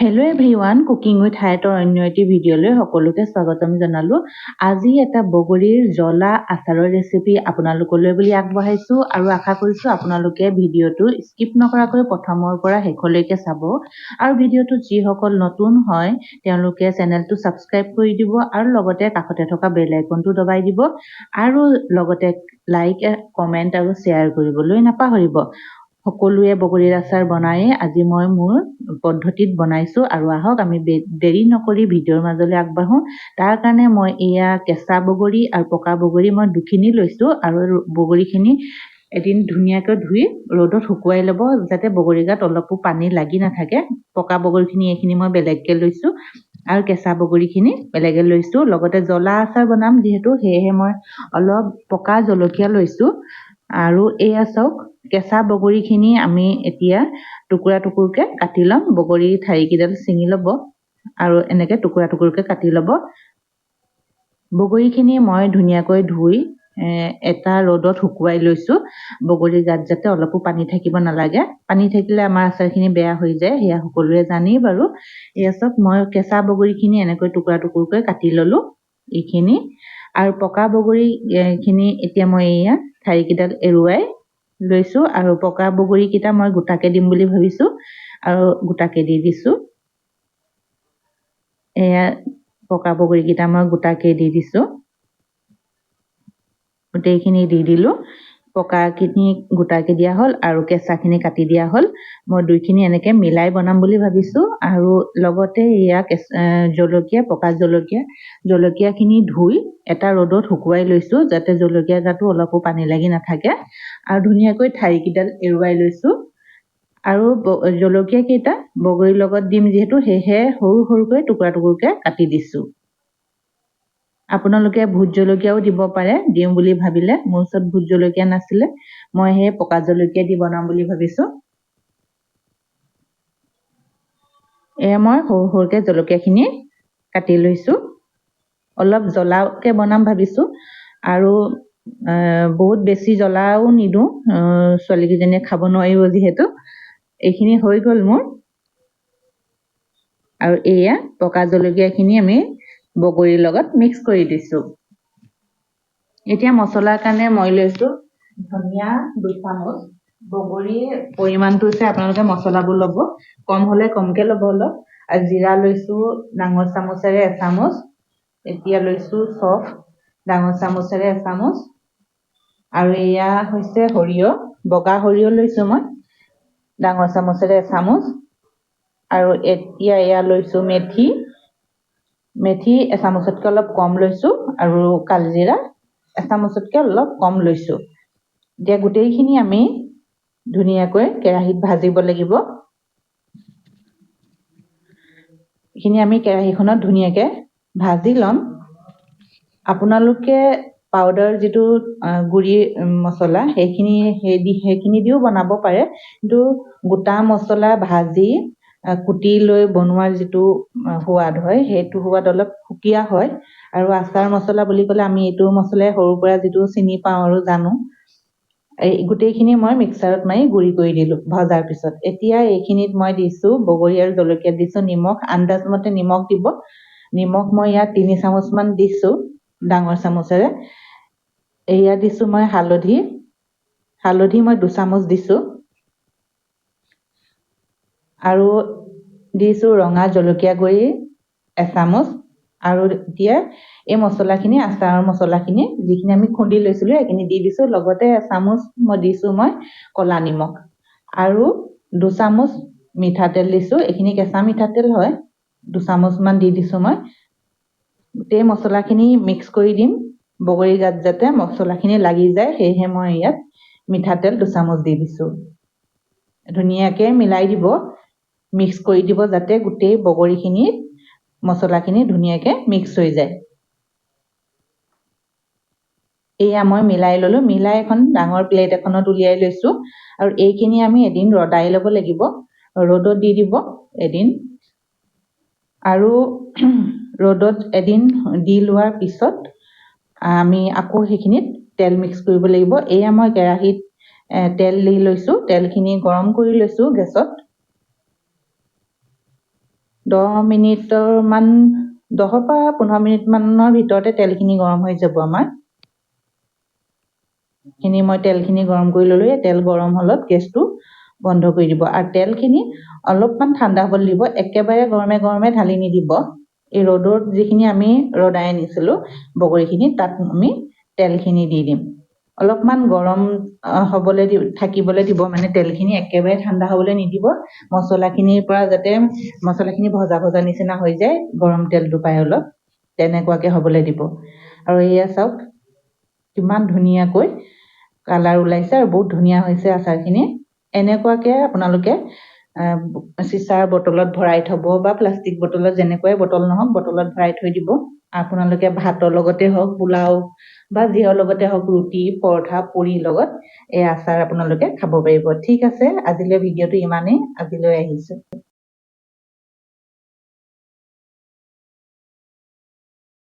Hello' everyone, cooking with হায়াতৰ অন্য এটি ভিডিঅ'লৈ সকলোকে স্বাগতম জনালোঁ। আজি এটা বগৰীৰ জ্বলা আচাৰৰ ৰেচিপি আপোনালোকলৈ বুলি আগবঢ়াইছোঁ আৰু আশা কৰিছোঁ আপোনালোকে ভিডিঅ'টো স্কিপ নকৰাকৈ প্ৰথমৰ পৰা শেষলৈকে চাব। আৰু ভিডিঅ'টোত যিসকল নতুন হয় তেওঁলোকে চেনেলটো ছাবস্ক্ৰাইব কৰি দিব আৰু লগতে কাষতে থকা বেল আইকনটো দবাই দিব আৰু লগতে লাইক, কমেণ্ট আৰু শ্বেয়াৰ কৰিবলৈ নাপাহৰিব। সকলোৱে বগৰীৰ আচাৰ বনায়ে আজি মই মোৰ পদ্ধতিত বনাইছোঁ আৰু আহক আমি দেৰি নকৰি ভিডিঅ'ৰ মাজলৈ আগবাঢ়োঁ। তাৰ কাৰণে মই এয়া কেঁচা বগৰী আৰু পকা বগৰী মই দুখিনি লৈছোঁ আৰু বগৰীখিনি এদিন ধুনীয়াকৈ ধুই ৰ'দত শুকুৱাই ল'ব যাতে বগৰী গাত অলপো পানী লাগি নাথাকে। পকা বগৰীখিনি এইখিনি মই বেলেগকৈ লৈছোঁ আৰু কেঁচা বগৰীখিনি বেলেগে লৈছোঁ। লগতে জ্বলা আচাৰ বনাম যিহেতু সেয়েহে মই অলপ পকা জলকীয়া লৈছোঁ। আৰু এয়া চাওক, কেঁচা বগৰীখিনি আমি এতিয়া টুকুৰা টুকুৰকৈ কাটি ল'ম। বগৰী ঠাৰিকেইডাল ছিঙি ল'ব আৰু এনেকৈ টুকুৰা টুকুৰকৈ কাটি ল'ব। বগৰীখিনি মই ধুনীয়াকৈ ধুই এটা ৰ'দত শুকুৱাই লৈছোঁ। বগৰীৰ গাত যাতে অলপো পানী থাকিব নালাগে, পানী থাকিলে আমাৰ আচাৰখিনি বেয়া হৈ যায়, সেয়া সকলোৱে জানেই বাৰু। এয়া চাওক, মই কেঁচা বগৰীখিনি এনেকৈ টুকুৰা টুকুৰকৈ কাটি ল'লোঁ এইখিনি। আৰু পকা বগৰীখিনি এতিয়া মই এয়া ঠাৰিকেইডাল এৰুৱাই লৈছোঁ আৰু পকা বগৰীকেইটা মই গোটাকৈ দিম বুলি ভাবিছোঁ আৰু গোটাকৈ দি দিছোঁ। এয়া পকা বগৰীকেইটা মই গোটাকৈ দি দিছোঁ, গোটেইখিনি দি দিলোঁ। পকাখিনি গোটাকৈ দিয়া হ'ল আৰু কেঁচাখিনি কাটি দিয়া হ'ল। মই দুইখিনি এনেকৈ মিলাই বনাম বুলি ভাবিছোঁ। আৰু লগতে এয়া জলকীয়া, পকা জলকীয়াখিনি ধুই এটা ৰ'দত শুকুৱাই লৈছোঁ যাতে জলকীয়া গাতো অলপো পানী লাগি নাথাকে আৰু ধুনীয়াকৈ ঠাৰিকেইডাল এৰুৱাই লৈছোঁ। আৰু জলকীয়াকেইটা বগৰীৰ লগত দিম যিহেতু সেয়েহে সৰু সৰুকৈ টুকুৰা টুকুৰকৈ কাটি দিছোঁ। আপোনালোকে ভোট জলকীয়াও দিব পাৰে দিওঁ বুলি ভাবিলে। মোৰ ওচৰত ভোট জলকীয়া নাছিলে, মই সেই পকা জলকীয়া দি বনাম বুলি ভাবিছোঁ। এয়া মই সৰু সৰুকৈ জলকীয়াখিনি কাটি লৈছোঁ। অলপ জ্বলাকৈ বনাম ভাবিছোঁ আৰু বহুত বেছি জ্বলাও নিদিওঁ, ছোৱালীকেইজনীয়ে খাব নোৱাৰিব যিহেতু। এইখিনি হৈ গ'ল মোৰ। আৰু এয়া পকা জলকীয়াখিনি আমি বগৰীৰ লগত মিক্স কৰি দিছোঁ। এতিয়া মছলাৰ কাৰণে মই লৈছোঁ ধনিয়া 2 চামুচ। বগৰীৰ পৰিমাণটো হৈছে আপোনালোকে মছলাবোৰ ল'ব, কম হ'লে কমকৈ ল'ব অলপ। আৰু জিৰা লৈছোঁ ডাঙৰ চামুচেৰে 1 চামুচ। এতিয়া লৈছোঁ চফ ডাঙৰ চামুচেৰে 1 চামুচ। আৰু এয়া হৈছে সৰিয়হ, বগা সৰিয়হ লৈছোঁ মই ডাঙৰ চামুচেৰে 1 চামুচ। আৰু এতিয়া এয়া লৈছোঁ মেথি 1 চামুচতকৈ অলপ কম লৈছোঁ আৰু কালজিৰা 1 চামুচতকৈ অলপ কম লৈছোঁ। এতিয়া গোটেইখিনি আমি ধুনীয়াকৈ কেৰাহীত ভাজিব লাগিব। এইখিনি আমি কেৰাহীখনত ধুনীয়াকৈ ভাজি ল'ম। আপোনালোকে পাউডাৰ যিটো গুড়ি মছলা সেইখিনি দিও বনাব পাৰে, কিন্তু গোটা মছলা ভাজি কুটি লৈ বনোৱাৰ যিটো সোৱাদ হয় সেইটো সোৱাদ অলপ সুকীয়া হয়। আৰু আচাৰ মছলা বুলি ক'লে আমি এইটো মছলাই সৰুৰ পৰা যিটো চিনি পাওঁ আৰু জানো। এই গোটেইখিনি মই মিক্সাৰত মাৰি গুড়ি কৰি দিলোঁ ভজাৰ পিছত। এতিয়া এইখিনিত মই দিছোঁ বগৰী আৰু জলকীয়াত দিছোঁ নিমখ, আন্দাজমতে নিমখ দিব। নিমখ মই ইয়াত 3 চামুচমান দিছোঁ ডাঙৰ চামুচেৰে। এয়া দিছোঁ মই হালধি মই 2 চামুচ দিছোঁ। আৰু দিছোঁ ৰঙা জলকীয়া গুড়ি 1 চামুচ। আৰু এতিয়া এই মছলাখিনি, আচাৰৰ মছলাখিনি যিখিনি আমি খুন্দি লৈছিলোঁ সেইখিনি দি দিছোঁ। লগতে 1 চামুচ দিছোঁ মই ক'লা নিমখ আৰু 2 চামুচ মিঠাতেল দিছোঁ। এইখিনি কেঁচা মিঠাতেল হয়, 2 চামুচমান দি দিছোঁ মই। গোটেই মছলাখিনি মিক্স কৰি দিম বগৰী গাত যাতে মছলাখিনি লাগি যায়, সেয়েহে মই ইয়াত মিঠাতেল 2 চামুচ দি দিছোঁ। ধুনীয়াকৈ মিলাই দিব, মিক্স কৰি দিব যাতে গোটেই বগৰীখিনিত মছলাখিনি ধুনীয়াকৈ মিক্স হৈ যায়। এয়া মই মিলাই ল'লোঁ। মিলাই এখন ডাঙৰ প্লেট এখনত উলিয়াই লৈছোঁ। আৰু এইখিনি আমি এদিন ৰদাই ল'ব লাগিব, ৰ'দত দি দিব এদিন। আৰু ৰ'দত এদিন দি লোৱাৰ পিছত আমি আকৌ সেইখিনিত তেল মিক্স কৰিব লাগিব। এয়া মই কেৰাহীত তেল দি লৈছোঁ, তেলখিনি গৰম কৰি লৈছোঁ গেছত। 10 পৰা 15 মিনিটমানৰ ভিতৰতে তেলখিনি গৰম হৈ যাব আমাৰ। মই তেলখিনি গৰম কৰি ল'লোঁ। তেল গৰম হ'লত গেছটো বন্ধ কৰি দিব আৰু তেলখিনি অলপমান ঠাণ্ডা হ'বলৈ দিব। একেবাৰে গৰমে গৰমে ঢালি নিদিব। এই ৰ'দত যিখিনি আমি ৰদাই আনিছিলোঁ বগৰীখিনি, তাত আমি তেলখিনি দি দিম। অলপমান গৰম থাকিবলৈ দিব, মানে তেলখিনি একেবাৰে ঠাণ্ডা হ'বলৈ নিদিব। মছলাখিনিৰ পৰা যাতে মছলাখিনি ভজা ভজা নিচিনা হৈ যায়, গৰম তেলটো পাই অলপ তেনেকুৱাকৈ হ'বলৈ দিব। আৰু এয়া চাওক কিমান ধুনীয়াকৈ কালাৰ ওলাইছে আৰু বহুত ধুনীয়া হৈছে আচাৰখিনি। এনেকুৱাকৈ আপোনালোকে চিচাৰ বটলত ভৰাই থ'ব বা প্লাষ্টিক বটলত, যেনেকুৱাই বটল নহওক বটলত ভৰাই থৈ দিব। আপোনালোকে ভাতৰ লগতে হওক, পোলাও বা যিহৰ লগতে হওক, ৰুটি, পৰঠা, পুৰিৰ লগত এই আচাৰ আপোনালোকে খাব পাৰিব। ঠিক আছে, আজিলৈ ভিডিঅ'টো ইমানেই। আজিলৈ আহিছোঁ।